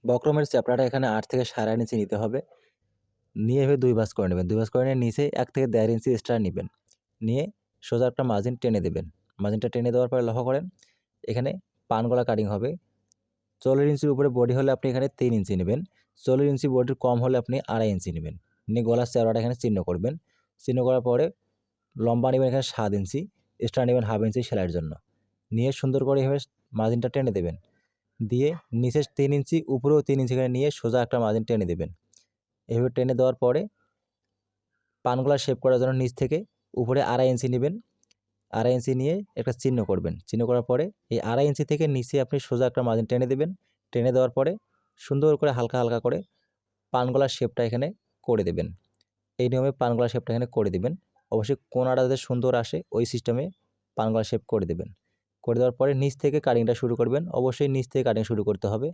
বক্রমের চ্যাপ্টারটা এখানে 8 থেকে 8.5 ইঞ্চি নিতে হবে। নিয়ে এভাবে 2 ভাঁজ করে নেবেন। 2 ভাঁজ করে নিয়ে নিচে 1 থেকে 1.5 ইঞ্চি এক্সট্রা নিবেন। নিয়ে সোজা একটা মার্জিন টেনে দেবেন। মার্জিনটা টেনে দেওয়ার পরে লক্ষ্য করেন এখানে পান গলা কাটিং হবে। 40 ইঞ্চির উপরে বডি হলে আপনি এখানে 3 ইঞ্চি নেবেন। 40 ইঞ্চি বডির কম হলে আপনি 2.5 ইঞ্চি নেবেন। নিয়ে গলার চওড়াটা এখানে চিহ্ন করবেন। চিহ্ন করার পরে লম্বা নেবেন এখানে 7 ইঞ্চি, এক্সট্রা নেবেন 1/2 ইঞ্চি সেলাইয়ের জন্য। নিয়ে সুন্দর করে এভাবে মার্জিনটা টেনে দেবেন। দিয়ে নিচে 3 ইঞ্চি, উপরেও 3 ইঞ্চি করে নিয়ে সোজা একটা মার্জিন টেনে দেবেন। এভাবে টেনে দেওয়ার পরে পানগলা শেপ করার জন্য নিচ থেকে উপরে 2.5 ইঞ্চি নেবেন। 2.5 ইঞ্চি নিয়ে একটা চিহ্ন করবেন। চিহ্ন করার পরে এই 2.5 ইঞ্চি থেকে নিচে আপনি সোজা একটা মার্জিন টেনে দেবেন। টেনে দেওয়ার পরে সুন্দর করে হালকা, হালকা করে পানগলার শেপটা এখানে করে দেবেন। এই নিয়মে পানগলা শেপটা এখানে করে দিবেন। অবশ্যই কোণাটা যাতে সুন্দর আসে ওই সিস্টেমে পানগলা শেপ করে দেবেন। করে দেওয়ার পরে নিচ থেকে কাটিংটা শুরু করবেন। অবশ্যই নিচ থেকে কাটিং শুরু করতে হবে।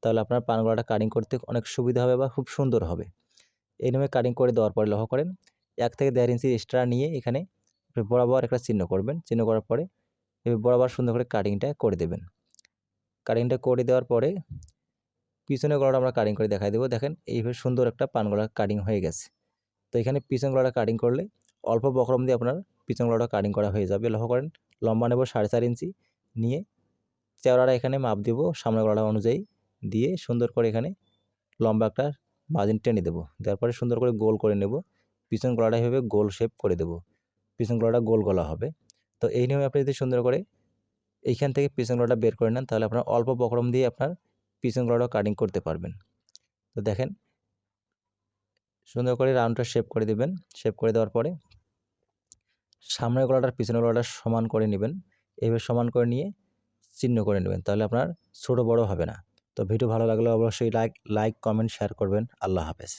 তাহলে আপনার পানগলাটা কাটিং করতে অনেক সুবিধা হবে বা খুব সুন্দর হবে। এই নিয়মে কাটিং করে দেওয়ার পরে লক্ষ্য করেন 1 থেকে 1.5 ইঞ্চি এক্সট্রা নিয়ে এখানে বরাবর একটা চিহ্ন করবেন। চিহ্ন করার পরে বরাবর সুন্দর করে কাটিংটা করে দেবেন। কাটিংটা করে দেওয়ার পরে পিছনের গলাটা আমরা কাটিং করে দেখাই দেবো। দেখেন এইভাবে সুন্দর একটা পান গলা কাটিং হয়ে গেছে। তো এখানে পিছন গলাটা কাটিং করলে অল্প বক্রম দিয়ে আপনার পিছন গলাটা কাটিং করা হয়ে যাবে। লক্ষ্য করেন লম্বা নেব 4.5 ইঞ্চি, নিয়ে চওড়াটা এখানে মাপ দেব সামনের গলাটা অনুযায়ী, দিয়ে সুন্দর করে এখানে লম্বা একটা মার্জিন টেনে দেবো। দেওয়ার পরে সুন্দর করে গোল করে নেব। পিছন গলাটা এভাবে গোল শেপ করে দেব। পিছন গলাটা গোল গলা হবে। তো এই নিয়মে আপনি যদি সুন্দর করে এইখান থেকে পিছন গলাটা বের করে নেন তাহলে আপনার অল্প বক্রম দিয়ে আপনার পিছন গলাটাও কাটিং করতে পারবেন। তো দেখেন সুন্দর করে রাউন্ডটা শেপ করে দিবেন। শেপ করে দেওয়ার পরে সামনের গলাটার পিছনের গলাটা সমান করে নেবেন। এইভাবে সমান করে নিয়ে চিহ্ন করে নেবেন। তাহলে আপনার ছোট বড় হবে না। তো ভিডিও ভালো লাগলে অবশ্যই লাইক, কমেন্ট, শেয়ার করবেন। আল্লাহ হাফেজ।